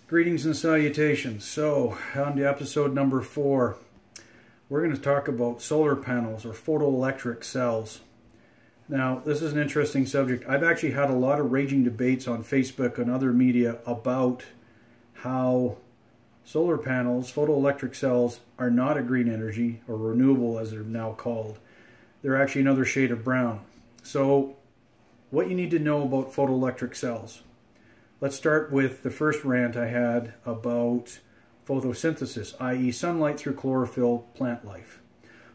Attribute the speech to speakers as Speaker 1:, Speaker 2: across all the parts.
Speaker 1: Greetings and salutations. So, on to episode number 4. We're going to talk about solar panels or photoelectric cells. Now, this is an interesting subject. I've actually had a lot of raging debates on Facebook and other media about how solar panels, photoelectric cells, are not a green energy, or renewable as they're now called. They're actually another shade of brown. So, what you need to know about photoelectric cells. Let's start with the first rant I had about photosynthesis, i.e. sunlight through chlorophyll, plant life.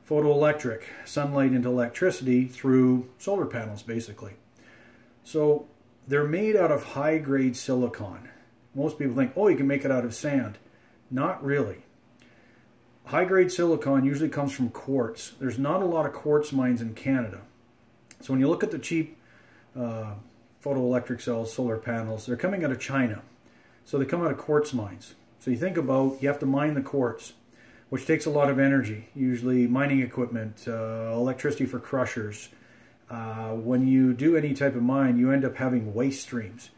Speaker 1: Photoelectric, sunlight into electricity through solar panels, basically. So they're made out of high-grade silicon. Most people think, oh, you can make it out of sand. Not really. High-grade silicon usually comes from quartz. There's not a lot of quartz mines in Canada. So when you look at the cheap photoelectric cells, solar panels, they're coming out of China. So they come out of quartz mines. So you think about, you have to mine the quartz, which takes a lot of energy, usually mining equipment, electricity for crushers. When you do any type of mine, you end up having waste streams.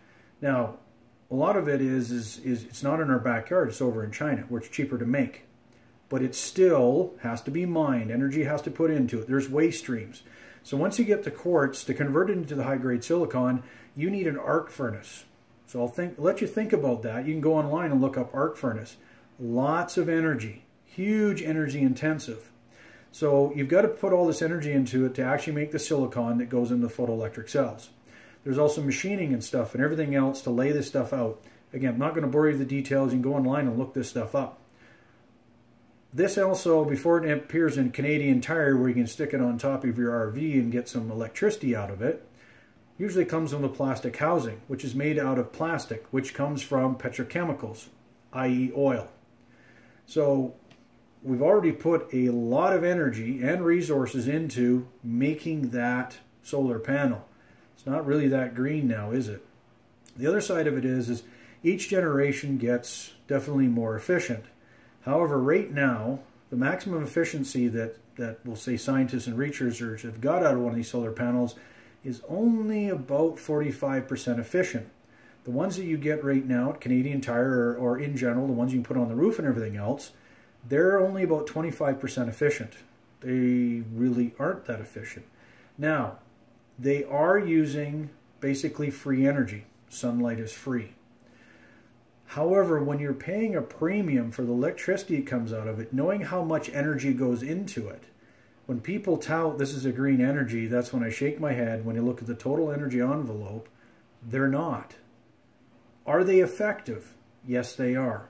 Speaker 1: Now, a lot of it is it's not in our backyard, it's over in China, where it's cheaper to make. But it still has to be mined, energy has to put into it. There's waste streams. So once you get the quartz, to convert it into the high-grade silicon, you need an arc furnace. So I'll let you think about that. You can go online and look up arc furnace. Lots of energy, huge energy intensive. So you've got to put all this energy into it to actually make the silicon that goes into the photoelectric cells. There's also machining and stuff and everything else to lay this stuff out. Again, I'm not going to bore you with the details. You can go online and look this stuff up. This also, before it appears in Canadian Tire, where you can stick it on top of your RV and get some electricity out of it, usually comes in the plastic housing, which is made out of plastic, which comes from petrochemicals, i.e. oil. So we've already put a lot of energy and resources into making that solar panel. It's not really that green now, is it? The other side of it is each generation gets definitely more efficient. However, right now, the maximum efficiency that we'll say scientists and researchers have got out of one of these solar panels is only about 45% efficient. The ones that you get right now at Canadian Tire or in general, the ones you can put on the roof and everything else, they're only about 25% efficient. They really aren't that efficient. Now, they are using basically free energy. Sunlight is free. However, when you're paying a premium for the electricity that comes out of it, knowing how much energy goes into it, when people tout this is a green energy, that's when I shake my head. When you look at the total energy envelope, they're not. Are they effective? Yes, they are.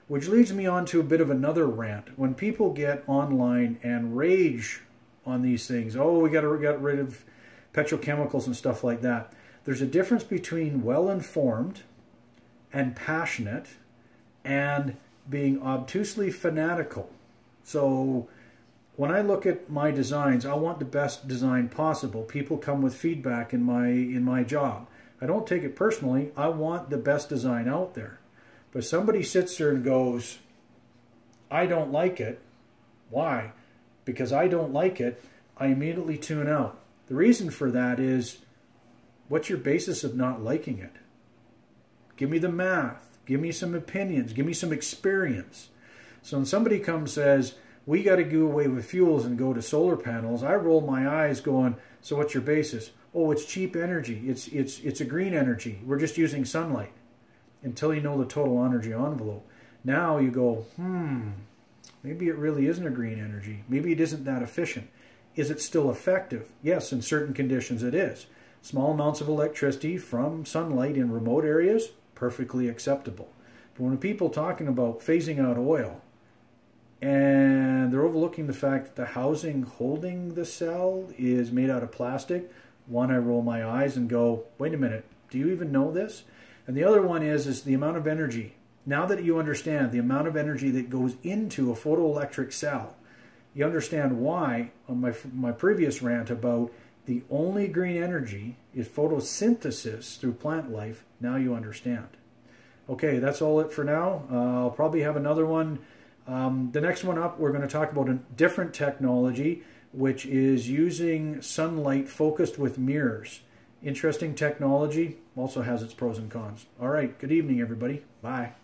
Speaker 1: Which leads me on to a bit of another rant. When people get online and rage on these things, oh, we got to get rid of petrochemicals and stuff like that. There's a difference between well-informed and passionate and being obtusely fanatical. So when I look at my designs, I want the best design possible. People come with feedback in my job. I don't take it personally. I want the best design out there. But if somebody sits there and goes, I don't like it. Why? Because I don't like it, I immediately tune out. The reason for that is, what's your basis of not liking it? Give me the math. Give me some opinions. Give me some experience. So when somebody comes and says, we got to do away with fuels and go to solar panels, I roll my eyes going, so what's your basis? Oh, it's cheap energy. It's a green energy. We're just using sunlight. Until you know the total energy envelope. Now you go, maybe it really isn't a green energy. Maybe it isn't that efficient. Is it still effective? Yes, in certain conditions it is. Small amounts of electricity from sunlight in remote areas, perfectly acceptable. But when people talking about phasing out oil, and they're overlooking the fact that the housing holding the cell is made out of plastic, one, I roll my eyes and go, wait a minute, do you even know this? And the other one is the amount of energy. Now that you understand the amount of energy that goes into a photoelectric cell, you understand why, on my previous rant about the only green energy is photosynthesis through plant life, now you understand. Okay, that's all it for now. I'll probably have another one. The next one up, we're going to talk about a different technology, which is using sunlight focused with mirrors. Interesting technology, also has its pros and cons. All right, good evening, everybody. Bye.